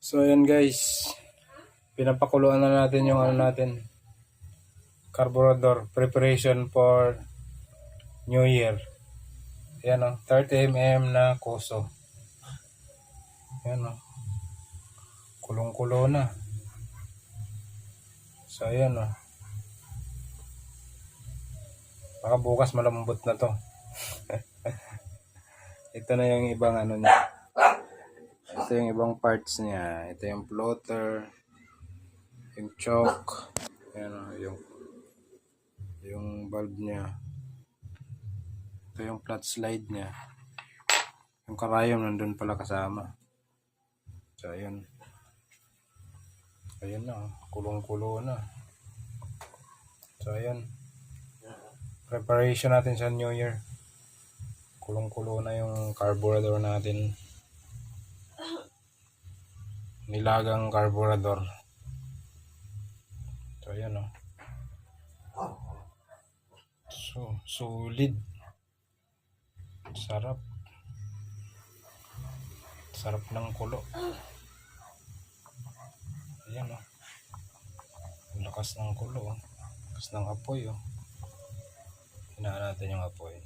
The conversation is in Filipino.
So ayan guys, pinapakuluan na natin yung carburetor, preparation for New Year. Ayan o, 30 mm na kuso. Ayan o, kulong-kulo na. So ayan o, baka bukas malambot na to. Ito na yung ibang niya. Ito yung ibang parts niya. Ito yung floater, yung choke, ayan o, yung valve niya. Ito yung flat slide niya. Yung karayom nandun pala kasama. So ayun. Ayun na, kulong-kulo na. So ayun. Preparation natin sa New Year. Kulong-kulo na yung carburetor natin. Nilagang carburetor. So ayun o. So, solid. Sarap. Sarap ng kulo. Ayan o. Lakas ng kulo. Lakas ng apoy o. Hinaan natin yung apoy.